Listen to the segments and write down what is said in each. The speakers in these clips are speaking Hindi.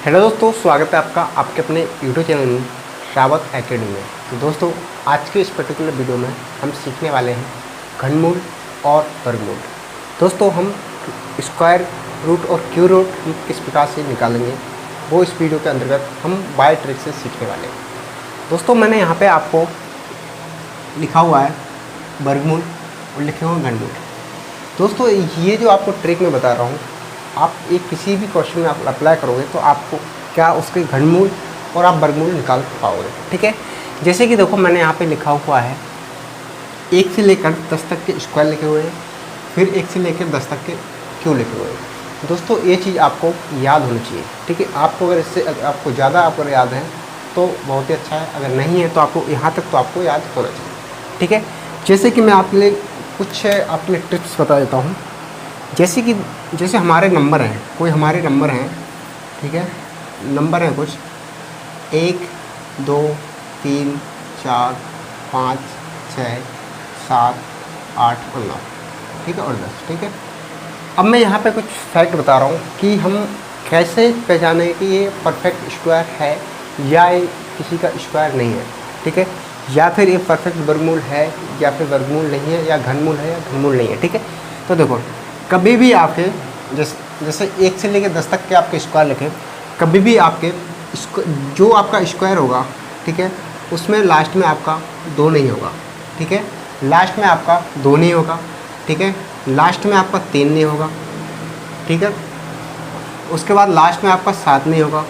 हेलो दोस्तों, स्वागत है आपका आपके अपने यूट्यूब चैनल में श्रावक एकेडमी में। तो दोस्तों, आज के इस पर्टिकुलर वीडियो में हम सीखने वाले हैं घनमूल और वर्गमूल। दोस्तों, हम स्क्वायर रूट और क्यूब रूट हम किस प्रकार से निकालेंगे वो इस वीडियो के अंतर्गत हम बाय ट्रिक से सीखने वाले हैं। दोस्तों, मैंने यहाँ पे आपको लिखा हुआ है वर्गमूल और लिखे हुए घनमूल। दोस्तों, ये जो आपको ट्रिक मैं बता रहा हूँ, आप एक किसी भी क्वेश्चन में आप अप्लाई करोगे तो आपको क्या उसके घनमूल और आप वर्गमूल निकाल पाओगे। ठीक है, जैसे कि देखो मैंने यहाँ पे लिखा हुआ है 1 से लेकर 10 तक के स्क्वायर लिखे हुए हैं, फिर 1 से लेकर 10 तक के क्यूब लिखे हुए हैं। दोस्तों, ये चीज़ आपको याद होनी चाहिए। ठीक है, आपको अगर इससे आपको ज़्यादा आपको याद है तो बहुत ही अच्छा है, अगर नहीं है तो आपको यहाँ तक तो आपको याद होना चाहिए। ठीक है, जैसे कि मैं आपके लिए कुछ आपके लिए टिप्स बता देता हूँ। जैसे हमारे नंबर हैं, कोई हमारे नंबर हैं, ठीक है, नंबर हैं कुछ 1 2 3 4 5 6 7 8 और 9, ठीक है, और 10। ठीक है, अब मैं यहाँ पे कुछ फैक्ट बता रहा हूँ कि हम कैसे पहचाने कि ये परफेक्ट स्क्वायर है या ये किसी का स्क्वायर नहीं है। ठीक है, या फिर ये परफेक्ट वर्गमूल है या फिर वर्गमूल नहीं है, या घनमूल है या घनमूल नहीं है। ठीक है, तो देखो कभी भी आपके जैसे 1 से लेकर 10 तक के आपके स्क्वायर लिखें, कभी भी आपके जो आपका स्क्वायर होगा, ठीक है, उसमें लास्ट में आपका 2 नहीं होगा। ठीक है, लास्ट में आपका 2 नहीं होगा। ठीक है, लास्ट में आपका 3 नहीं होगा। ठीक है, उसके बाद लास्ट में आपका 7 नहीं होगा।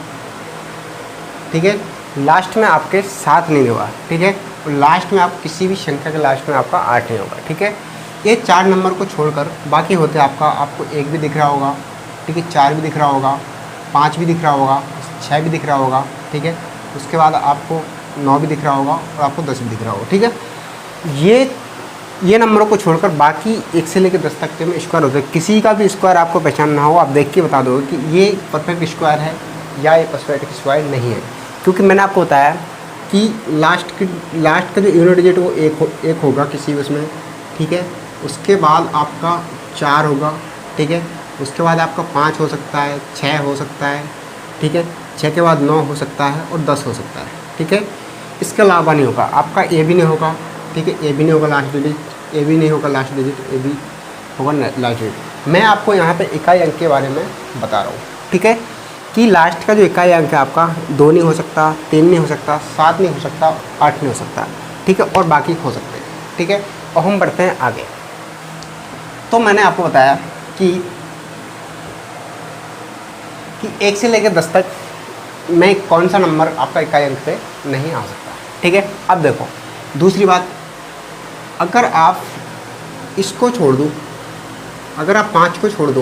ठीक है, लास्ट में आपके 7 नहीं होगा। ठीक है, और लास्ट में आप किसी भी संख्या के लास्ट में आपका 8 नहीं होगा। ठीक है, ये 4 नंबर को छोड़कर बाकी होते आपको 1 भी दिख रहा होगा, ठीक है, 4 भी दिख रहा होगा, 5 भी दिख रहा होगा, 6 भी दिख रहा होगा। ठीक है, उसके बाद आपको 9 भी दिख रहा होगा और आपको 10 भी दिख रहा होगा। ठीक है, ये नंबरों को छोड़कर बाकी 1 से लेकर 10 तक के में स्क्वायर होते हैं। किसी का भी स्क्वायर आपको पहचानना हो, आप देख के बता दोगे कि ये परफेक्ट स्क्वायर है या ये परफेक्ट स्क्वायर नहीं है, क्योंकि मैंने आपको बताया कि लास्ट का जो यूनिट डिजिट वो एक होगा किसी उसमें। ठीक है, उसके बाद आपका 4 होगा। ठीक है, उसके बाद आपका 5 हो सकता है, 6 हो सकता है। ठीक है, 6 के बाद 9 हो सकता है और 10 हो सकता है। ठीक है, इसके अलावा नहीं होगा आपका ए भी नहीं होगा। ठीक है, ए भी नहीं होगा लास्ट डिजिट, ए भी नहीं होगा लास्ट डिजिट, ए भी होगा लास्ट डिजिट। मैं आपको यहाँ पे इकाई अंक के बारे में बता रहा हूँ। ठीक है, कि लास्ट का जो इकाई अंक है आपका 2 नहीं हो सकता, 3 नहीं हो सकता, 7 नहीं हो सकता, 8 नहीं हो सकता। ठीक है, और बाकी हो सकते हैं। ठीक है, और हम बढ़ते हैं आगे। तो मैंने आपको बताया कि 1 से लेकर 10 तक में कौन सा नंबर आपका इकाई अंक से नहीं आ सकता। ठीक है, अब देखो दूसरी बात, अगर आप इसको छोड़ दूँ, अगर आप 5 को छोड़ दो,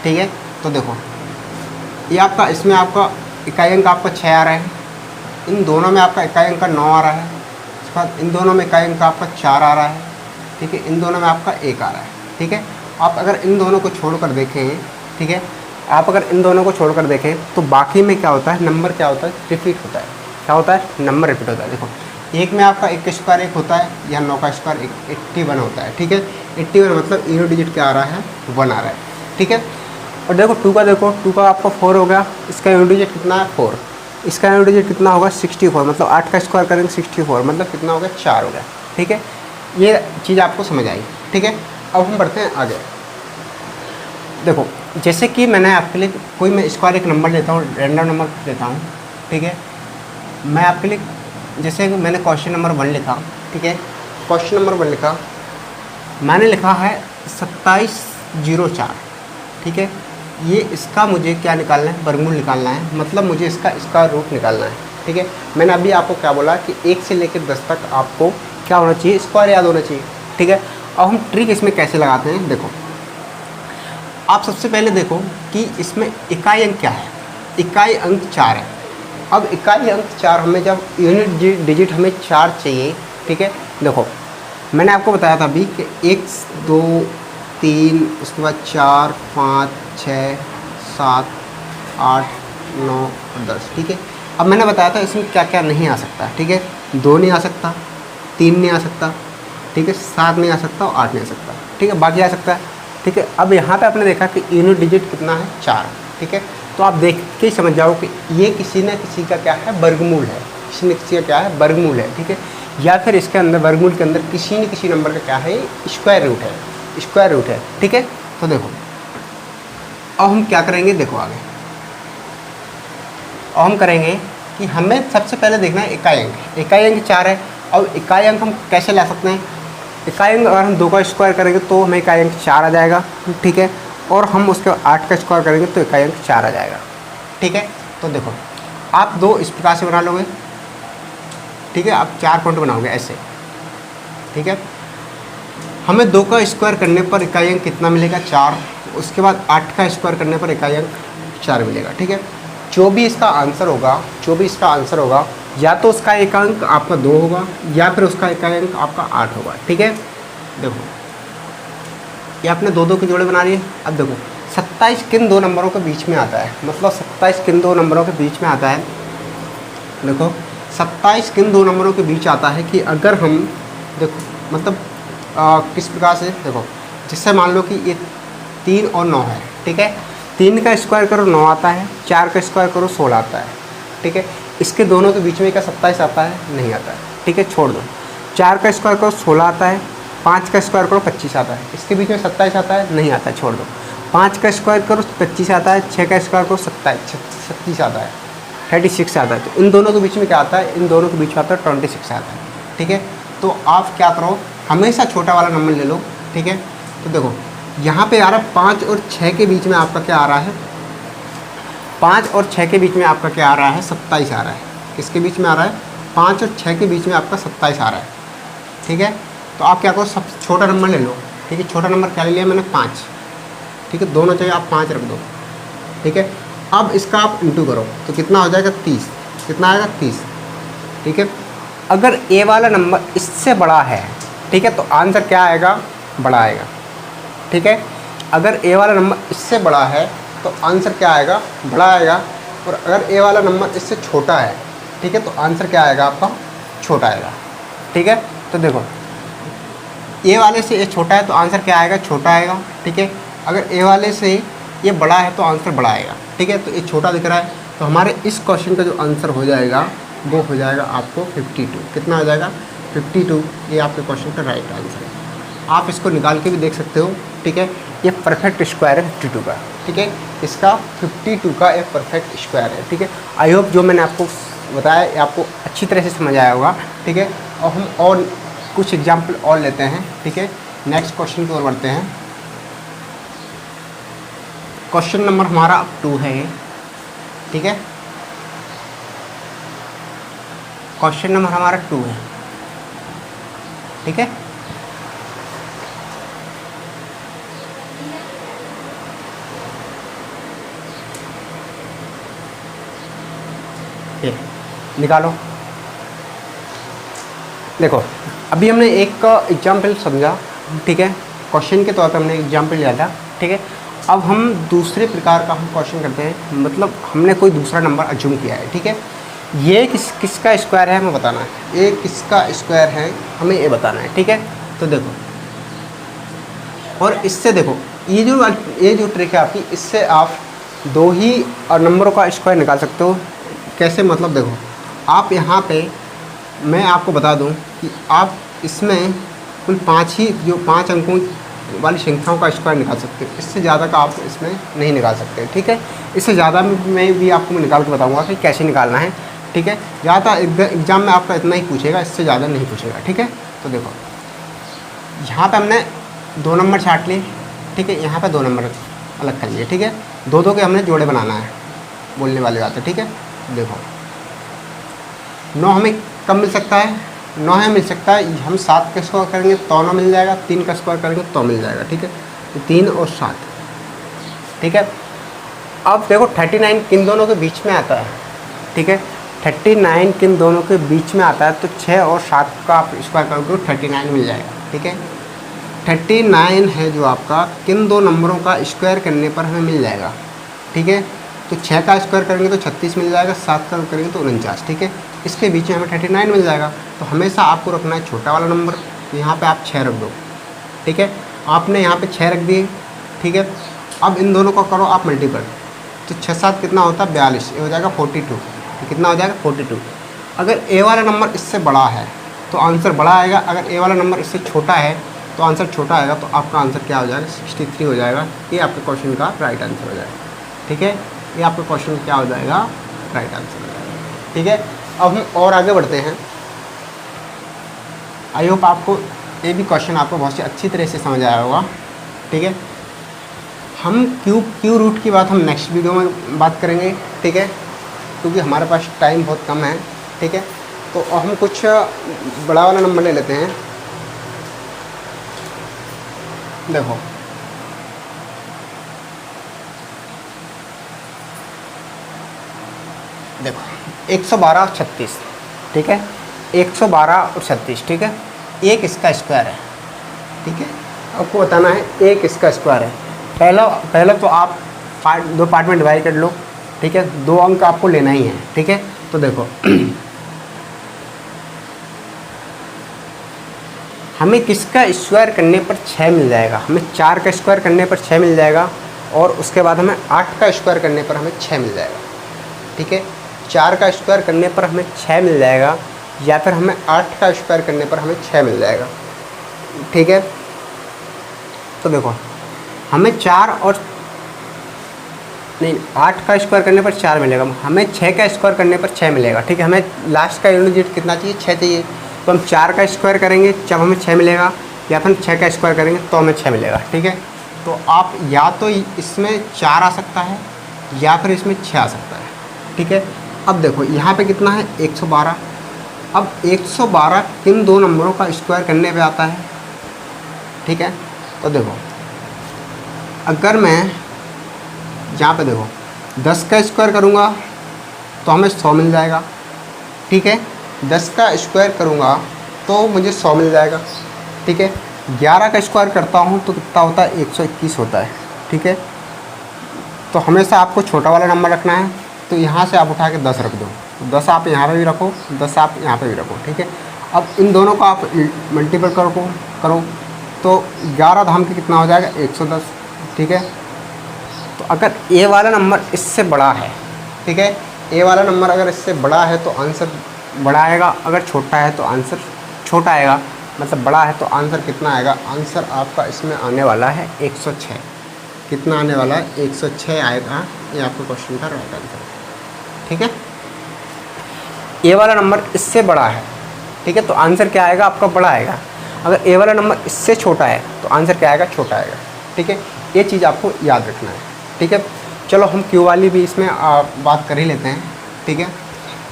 ठीक है, तो देखो ये आपका, इसमें आपका इकाई अंक आपका 6 आ रहा है, इन दोनों में आपका इकाई अंक 9 आ रहा है, उसके बाद इन दोनों में इकाई अंक आपका 4 आ रहा है। ठीक है, इन दोनों में आपका 1 आ रहा है। ठीक है, आप अगर इन दोनों को छोड़कर देखें, ठीक है, आप अगर इन दोनों को छोड़कर देखें तो बाकी में क्या होता है, नंबर क्या होता है, रिपीट होता है। क्या होता है, नंबर रिपीट होता है। देखो 1 में आपका 1 का स्क्वायर 1 होता है, या 9 का स्क्वायर 81 होता है। ठीक है, 81 मतलब यूनिट डिजिट क्या आ रहा है, 1 आ रहा है। ठीक है, और देखो 2 का आपका 4 हो गया, इसका यूनिट डिजिट कितना है, 4, इसका यूनिट डिजिट कितना होगा, 64, मतलब 8 का स्क्वायर करेंगे 64 मतलब कितना हो गया, 4 हो गया। ठीक है, ये चीज़ आपको समझ आई। ठीक है, अब हम बढ़ते हैं आगे। देखो जैसे कि मैंने आपके लिए कोई मैं स्क्वायर एक नंबर लेता हूँ, रैंडम नंबर लेता हूँ। ठीक है, मैं आपके लिए जैसे मैंने क्वेश्चन नंबर 1 लिखा। ठीक है, क्वेश्चन नंबर 1 लिखा, मैंने लिखा है 2704। ठीक है, ये इसका मुझे क्या निकालना है, वर्गमूल निकालना है, मतलब मुझे इसका स्क्वायर रूट निकालना है। ठीक है, मैंने अभी आपको क्या बोला कि 1 से लेकर 10 तक आपको क्या होना चाहिए, स्क्वायर याद होना चाहिए। ठीक है, अब हम ट्रिक इसमें कैसे लगाते हैं, देखो आप सबसे पहले देखो कि इसमें इकाई अंक क्या है, इकाई अंक 4 है। अब इकाई अंक 4 हमें जब यूनिट डिजिट हमें 4 चाहिए। ठीक है, देखो मैंने आपको बताया था अभी कि 1 2 3 उसके बाद 4 5 6 7 8 9 और 10। ठीक है, अब मैंने बताया था इसमें क्या क्या नहीं आ सकता। ठीक है, 2 नहीं आ सकता, 3 नहीं आ सकता, ठीक है, 7 नहीं आ सकता और 8 नहीं आ सकता। ठीक है, बाकी आ सकता है। ठीक है, अब यहाँ पे आपने देखा कि यूनिट डिजिट कितना है, 4। ठीक है, तो आप देख के ही समझ जाओ कि ये किसी न किसी का क्या है, वर्गमूल है, किसी न किसी का क्या है, वर्गमूल है, ठीक है। या फिर इसके अंदर वर्गमूल के अंदर किसी न किसी नंबर का क्या है, स्क्वायर रूट है, स्क्वायर रूट है, ठीक है। तो देखो अब हम क्या करेंगे, देखो आगे अब हम करेंगे कि हमें सबसे पहले देखना है इकाई अंक। इकाई अंक 4 है। अब इकाई अंक हम कैसे ला सकते हैं, इकाई अंक अगर हम 2 का स्क्वायर करेंगे तो हमें इकाई अंक 4 आ जाएगा, ठीक है। और हम उसके 8 का स्क्वायर करेंगे तो इकाई अंक 4 आ जाएगा, ठीक है। तो देखो आप 2 इस प्रकार से बना लोगे, ठीक है। आप 4 पॉइंट बनाओगे ऐसे, ठीक है। हमें 2 का स्क्वायर करने पर इकाई अंक कितना मिलेगा, 4। उसके बाद 8 का स्क्वायर करने पर इकाई अंक 4 मिलेगा, ठीक है। जो भी इसका आंसर होगा, या तो उसका एक अंक आपका 2 होगा या फिर उसका इकाई अंक आपका 8 होगा, ठीक है। देखो ये आपने 2 की जोड़े बना लिए। अब देखो 27 किन 2 नंबरों के बीच में आता है, मतलब 27 किन 2 नंबरों के बीच में आता है। देखो 27 किन 2 नंबरों के बीच आता है कि अगर हम देखो मतलब किस प्रकार से, देखो जिससे मान लो कि ये 3 और 9 है, ठीक है। 3 का स्क्वायर करो 9 आता है, 4 का स्क्वायर करो 16 आता है, ठीक है। इसके दोनों के बीच में क्या 27 आता है, नहीं आता है, ठीक है, छोड़ दो। 4 का स्क्वायर करो 16 आता है, 5 का स्क्वायर करो 25 आता है, इसके बीच में 27 आता है, नहीं आता है, छोड़ दो। 5 का स्क्वायर करो 25 आता है, 6 का स्क्वायर करो 37 आता है, 36 आता है। तो इन दोनों के बीच में क्या आता है, इन दोनों के बीच में आता है 26 आता है, ठीक है। तो आप क्या करो, हमेशा छोटा वाला नंबर ले लो, ठीक है। तो देखो यहाँ पे आ रहा है 5 और 6 के बीच में आपका क्या आ रहा है, 5 और 6 के बीच में आपका क्या आ रहा है, 27 आ रहा है। किसके बीच में आ रहा है, 5 और 6 के बीच में आपका 27 आ रहा है, ठीक है। तो आप क्या करो, सब छोटा नंबर ले लो, ठीक है। छोटा नंबर क्या ले लिया मैंने, 5, ठीक है। दोनों जगह आप 5 रख दो, ठीक है। अब इसका आप इंटू करो तो कितना हो जाएगा, 30। कितना आएगा, 30, ठीक है। अगर ए वाला नंबर इससे बड़ा है, ठीक है, तो आंसर क्या आएगा, बड़ा आएगा, ठीक है। अगर ए वाला नंबर इससे बड़ा है तो आंसर क्या आएगा, बड़ा आएगा। और अगर ए वाला नंबर इससे छोटा है, ठीक है, तो आंसर क्या आएगा आपका, छोटा आएगा, ठीक है। तो देखो ए वाले से ए छोटा है तो आंसर क्या आएगा, छोटा आएगा, ठीक है। अगर ए वाले से ये बड़ा है तो आंसर बड़ा आएगा, ठीक है। तो ये छोटा दिख रहा है, तो हमारे इस क्वेश्चन का जो आंसर हो जाएगा वो हो जाएगा आपको 52। कितना हो जाएगा, 52। ये आपके क्वेश्चन का राइट आंसर है। आप इसको निकाल के भी देख सकते हो, ठीक है। ये परफेक्ट स्क्वायर है 52 का, ठीक है। इसका 52 का एक परफेक्ट स्क्वायर है, ठीक है। आई होप जो मैंने आपको बताया ये आपको अच्छी तरह से समझ आया होगा, ठीक है। और हम और कुछ एग्जाम्पल और लेते हैं, ठीक है। नेक्स्ट क्वेश्चन की ओर बढ़ते हैं। क्वेश्चन नंबर हमारा 2 है ये, ठीक है। क्वेश्चन नंबर हमारा 2 है, ठीक है। ये निकालो। देखो अभी हमने एक का एग्जाम्पल समझा, ठीक है। क्वेश्चन के तौर पर हमने एग्जाम्पल लिया था, ठीक है। अब हम दूसरे प्रकार का हम क्वेश्चन करते हैं, मतलब हमने कोई दूसरा नंबर अज्यूम किया है, ठीक है। ये किसका स्क्वायर है हमें बताना है, ये किसका स्क्वायर है हमें ये बताना है, ठीक है। तो देखो और इससे देखो ये जो ट्रिक है आपकी, इससे आप 2 ही नंबरों का स्क्वायर निकाल सकते हो। कैसे, मतलब देखो आप यहाँ पे मैं आपको बता दूँ कि आप इसमें कुल 5 अंकों वाली संख्याओं का स्क्वायर निकाल सकते हो। इससे ज़्यादा का आप इसमें नहीं निकाल सकते, ठीक है। इससे ज़्यादा में भी आपको मैं निकाल के बताऊँगा कि कैसे निकालना है, ठीक है। ज़्यादा एग्ज़ाम में आपका इतना ही पूछेगा, इससे ज़्यादा नहीं पूछेगा, ठीक है। तो देखो यहाँ पे हमने 2 नंबर छाट लिए, ठीक है। यहाँ पे 2 नंबर अलग कर लिए, ठीक है। 2 के हमने जोड़े बनाना है, बोलने वाली बात है, ठीक है। देखो 9 हमें कब मिल सकता है, 9 है मिल सकता है। हम 7 का स्क्वायर करेंगे तो 9 मिल जाएगा, 3 का स्क्वायर करेंगे तो मिल जाएगा, ठीक है। तो 3 और 7, ठीक है। अब देखो 39 किन दोनों के बीच में आता है, ठीक है। 39 किन दोनों के बीच में आता है, तो 6 और 7 का आप स्क्वायर करोगे तो 39 मिल जाएगा, ठीक है। 39 है जो आपका किन 2 नंबरों का स्क्वायर करने पर हमें मिल जाएगा, ठीक है। तो 6 का स्क्वायर करेंगे तो 36 मिल जाएगा, 7 का करेंगे तो 49, ठीक है। इसके बीच में हमें 39 मिल जाएगा। तो हमेशा आपको रखना है छोटा वाला नंबर, यहाँ पे आप 6 रख दो, ठीक है। आपने यहाँ पे 6 रख दिए, ठीक है। अब इन दोनों को करो आप मल्टीपल, तो 6 7 कितना होता है 42, ये हो जाएगा 42। कितना हो जाएगा 42। अगर ए वाला नंबर इससे बड़ा है तो आंसर बड़ा आएगा, अगर ए वाला नंबर इससे छोटा है तो आंसर छोटा आएगा। तो आपका आंसर क्या हो जाएगा 63 हो जाएगा। ये आपके क्वेश्चन का राइट आंसर हो जाएगा। ठीक है, ये आपका क्वेश्चन क्या हो जाएगा राइट आंसर हो जाएगा। ठीक है, अब हम और आगे बढ़ते हैं। आई होप आपको ये भी क्वेश्चन आपको बहुत ही अच्छी तरह से समझ आया होगा। ठीक है, हम क्यू रूट की बात हम नेक्स्ट वीडियो में बात करेंगे। ठीक है, क्योंकि हमारे पास टाइम बहुत कम है। ठीक है, तो हम कुछ बड़ा वाला नंबर ले लेते हैं। देखो देखो 112 और 36। ठीक है, 112 और 36। ठीक है, एक इसका स्क्वायर है। ठीक है, आपको बताना है एक इसका स्क्वायर है। पहला तो आप दो पार्ट में डिवाइड कर लो। ठीक है, 2 अंक आपको लेना ही है। ठीक है, तो देखो हमें किसका स्क्वायर करने पर 6 मिल जाएगा, हमें 4 का स्क्वायर करने पर 6 मिल जाएगा, और उसके बाद हमें 8 का स्क्वायर करने पर हमें 6 मिल जाएगा। ठीक है, 4 का स्क्वायर करने पर हमें 6 मिल जाएगा, या फिर हमें 8 का स्क्वायर करने पर हमें 6 मिल जाएगा। ठीक है, तो देखो हमें 4 और नहीं 8 का स्क्वायर करने पर 4 मिलेगा, हमें 6 का स्क्वायर करने पर 6 मिलेगा। ठीक है, हमें लास्ट का यूनिट डिजिट कितना चाहिए 6 चाहिए। तो हम 4 का स्क्वायर करेंगे जब हमें 6 मिलेगा, या फिर 6 का स्क्वायर करेंगे तो हमें 6 मिलेगा। ठीक है, तो आप या तो इसमें 4 आ सकता है या फिर इसमें 6 आ सकता है। ठीक है, अब देखो यहाँ पे कितना है 112। अब 112 किन दो नंबरों का स्क्वायर करने पे आता है। ठीक है, तो देखो अगर मैं यहाँ पे देखो 10 का स्क्वायर करूँगा तो हमें 100 मिल जाएगा। ठीक है, 10 का स्क्वायर करूँगा तो मुझे 100 मिल जाएगा। ठीक है, 11 का स्क्वायर करता हूँ तो कितना होता है 121 होता है। ठीक है, तो हमेशा आपको छोटा वाला नंबर रखना है। तो यहाँ से आप उठा के 10 रख दो, 10 आप यहाँ पे भी रखो, 10 आप यहाँ पे भी रखो। ठीक है, अब इन दोनों को आप मल्टीपल करो तो 11 धाम के कितना हो जाएगा 110। ठीक है, तो अगर ए वाला नंबर इससे बड़ा है, ठीक है, ए वाला नंबर अगर इससे बड़ा है तो आंसर बड़ा आएगा, अगर छोटा है तो आंसर छोटा आएगा। मतलब बड़ा है तो आंसर कितना आएगा, आंसर आपका इसमें आने वाला है 106। कितना आने वाला है 106 आएगा। ये आपके क्वेश्चन का राइट आंसर है। ठीक है, ए वाला नंबर इससे बड़ा है, ठीक है, तो आंसर क्या आएगा आपका बड़ा आएगा। अगर ए वाला नंबर इससे छोटा है तो आंसर क्या आएगा छोटा आएगा। ठीक है, ये चीज़ आपको याद रखना है। ठीक है, चलो हम क्यू वाली भी इसमें बात कर ही लेते हैं। ठीक है,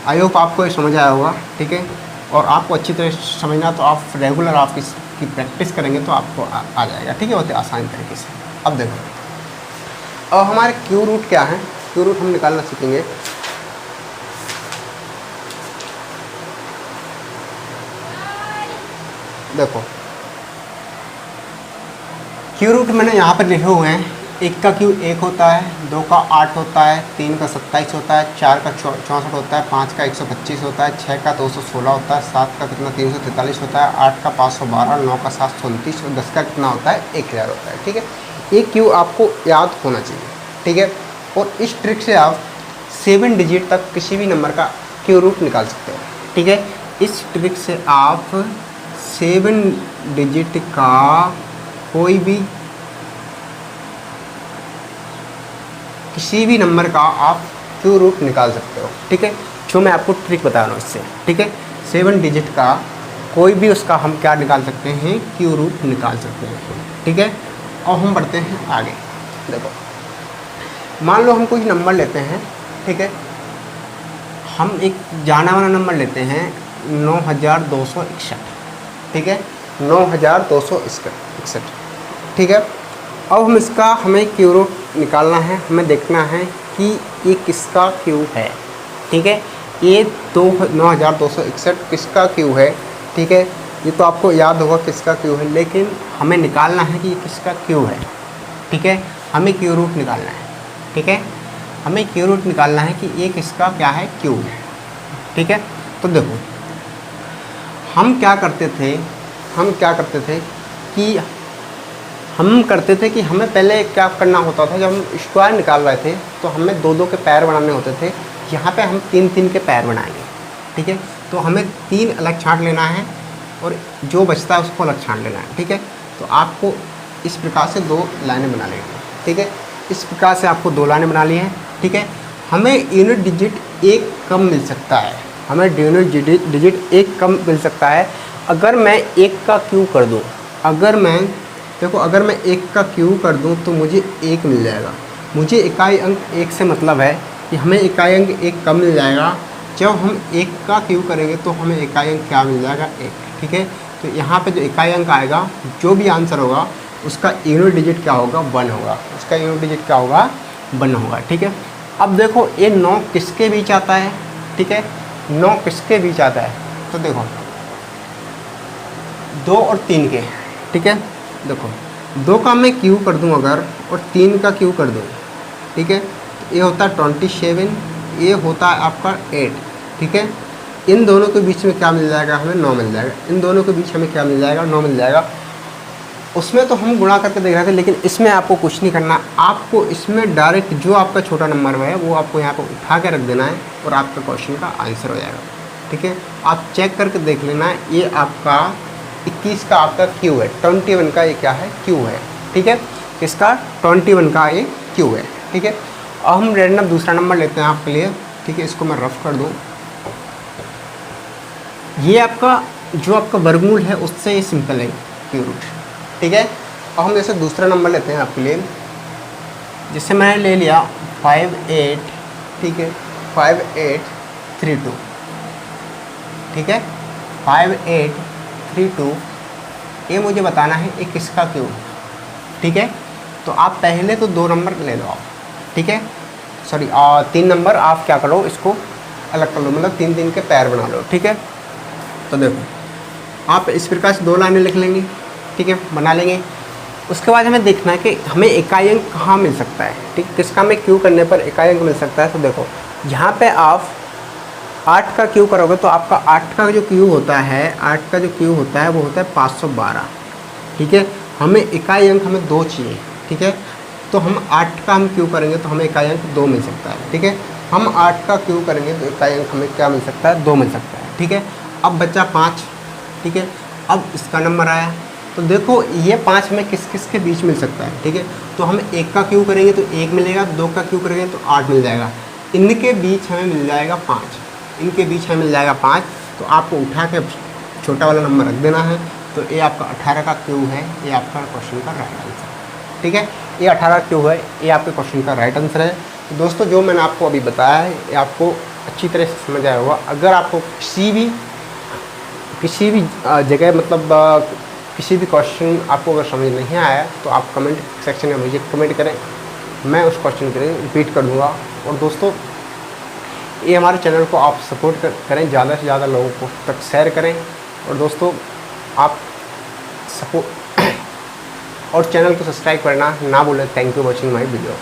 आई होप आपको ये समझ आया होगा। ठीक है, और आपको अच्छी तरह समझना तो आप रेगुलर आप इसकी प्रैक्टिस करेंगे तो आपको आ जाएगा। ठीक है, बहुत आसान तरीके से। अब देखो अब हमारे क्यू रूट क्या है, क्यू रूट हम निकालना सीखेंगे। देखो क्यू रूट मैंने यहाँ पर लिखे हुए हैं। 1 का क्यू 1 होता है, 2 का 8 होता है, 3 का 27 होता है, 4 का 64 होता है, 5 का 125 होता है, 6 का 216 होता है, 7 का कितना 343 होता है, 8 का 512, 9 का 729 और 10 का कितना होता है 1000 होता है। ठीक है, ये क्यू आपको याद होना चाहिए। ठीक है, और इस ट्रिक से आप 7 डिजिट तक किसी भी नंबर का क्यू रूट निकाल सकते हो। ठीक है, इस ट्रिक से आप 7 डिजिट का कोई भी किसी भी नंबर का आप क्यू रूट निकाल सकते हो। ठीक है, जो मैं आपको ट्रिक बता रहा हूँ इससे। ठीक है, 7 डिजिट का कोई भी उसका हम क्या निकाल सकते हैं क्यू रूट निकाल सकते हैं। ठीक है, और हम बढ़ते हैं आगे। देखो मान लो हम कोई नंबर लेते हैं। ठीक है, हम एक जाना वाला नंबर लेते हैं 9261। ठीक है, 9261। ठीक है, अब हम इसका हमें क्यू रूट निकालना है, हमें देखना है कि ये किसका क्यू है। ठीक है, ये 9261 किसका क्यू है। ठीक है, ये तो आपको याद होगा किसका क्यू है, लेकिन हमें निकालना है कि ये किसका क्यू है। ठीक है, हमें क्यू रूट निकालना है। ठीक है, हमें क्यू रूट निकालना है कि ये किसका क्या है क्यू है। ठीक है, तो देखो हम क्या करते थे कि हम करते थे कि हमें पहले क्या करना होता था, जब हम स्क्वायर निकाल रहे थे तो हमें 2-2 के पैर बनाने होते थे। यहाँ पे हम 3-3 के पैर बनाएंगे, ठीक है। तो हमें 3 अलग छांट लेना है और जो बचता है उसको अलग छांट लेना है, ठीक है। तो आपको इस प्रकार से 2 लाइनें बना लेनी है, ठीक है। इस प्रकार से आपको 2 लाइनें बना ली हैं, ठीक है। हमें यूनिट डिजिट 1 कम मिल सकता है, हमें यूनिट डिजिट 1 कम मिल सकता है अगर मैं 1 का क्यू कर दूँ। अगर मैं 1 का क्यू कर दूँ तो मुझे 1 मिल जाएगा। मुझे इकाई अंक 1 से मतलब है कि हमें इकाई अंक 1 कम मिल जाएगा। जब हम 1 का क्यू करेंगे तो हमें इकाई अंक क्या मिल जाएगा, 1, ठीक है। तो यहाँ पे जो इकाई अंक आएगा, जो भी आंसर होगा उसका यूनिट डिजिट क्या होगा, 1 होगा। उसका यूनिट डिजिट क्या होगा, 1 होगा, ठीक है। अब देखो ये 9 किसके बीच आता है, ठीक है। 9 किसके बीच आता है, तो देखो 2 और 3 के, ठीक है। देखो 2 का मैं क्यू कर दूं अगर और 3 का क्यू कर दूं, ठीक है। तो ये होता है 27, ये होता है आपका 8, ठीक है। इन दोनों के बीच में क्या मिल जाएगा, हमें 9 मिल जाएगा। इन दोनों के बीच हमें क्या मिल जाएगा, 9 मिल जाएगा। उसमें तो हम गुणा करके देख रहे थे, लेकिन इसमें आपको कुछ नहीं करना। आपको इसमें डायरेक्ट जो आपका छोटा नंबर है वो आपको यहाँ पर उठा के रख देना है और आपका क्वेश्चन का आंसर हो जाएगा, ठीक है। आप चेक करके देख लेना, ये आपका 21 का आपका क्यू है, 21 का ये क्या है, क्यू है, ठीक है। इसका 21 का ये क्यू है, ठीक है। अब हम रैंडम दूसरा नंबर लेते हैं आपके लिए, ठीक है। इसको मैं रफ कर दूँ। ये आपका जो आपका वर्गमूल है उससे ये सिंपल है, क्यू रूट, ठीक है। अब हम जैसे दूसरा नंबर लेते हैं आपके लिए, जैसे मैंने ले लिया 58, ठीक है, 5832, ठीक है, 5832। ये मुझे बताना है ये किसका क्यू, ठीक है। तो आप पहले तो 2 नंबर ले लो आप, ठीक है, सॉरी 3 नंबर आप क्या करो, इसको अलग कर लो, मतलब 3-3 के पैर बना लो, ठीक है। तो देखो आप इस प्रकार से 2 लाइनें लिख लेंगे, ठीक है, बना लेंगे। उसके बाद हमें देखना है कि हमें इकाई अंक कहाँ मिल सकता है, ठीक, किसका में क्यू करने पर इकाई अंक मिल सकता है। तो देखो यहाँ पे आप 8 का क्यू करोगे तो आपका 8 का जो क्यू होता है, 8 का जो क्यू होता है वो होता है 512, ठीक है। हमें इकाई अंक हमें 2 चाहिए, ठीक है। तो हम 8 का हम क्यू करेंगे तो हमें इकाई अंक 2 मिल सकता है, ठीक है। हम 8 का क्यू करेंगे तो इकाई अंक हमें क्या मिल सकता है, 2 मिल सकता है, ठीक है। अब बचा 5, ठीक है। अब इसका नंबर आया तो देखो ये 5 हमें किस किस के बीच मिल सकता है, ठीक है। तो हम 1 का क्यू करेंगे तो 1 मिलेगा, 2 का क्यू करेंगे तो 8 मिल जाएगा। इनके बीच हमें मिल जाएगा 5, इनके बीच हमें मिल जाएगा 5। तो आपको उठा के छोटा वाला नंबर रख देना है। तो ये आपका 18 का क्यू है, ये आपका क्वेश्चन का राइट आंसर, ठीक है। ये 18 क्यू है, ये आपके क्वेश्चन का राइट आंसर है। तो दोस्तों जो मैंने आपको अभी बताया है ये आपको अच्छी तरह से समझ आया होगा। अगर आपको किसी भी जगह मतलब किसी भी क्वेश्चन आपको अगर समझ नहीं आया तो आप कमेंट सेक्शन में मुझे कमेंट करें, मैं उस क्वेश्चन के लिए रिपीट कर दूँगा। और दोस्तों ये हमारे चैनल को आप सपोर्ट करें, ज़्यादा से ज़्यादा लोगों को तक शेयर करें। और दोस्तों आप सपोर्ट और चैनल को सब्सक्राइब करना ना भूलें। Thank you watching my video.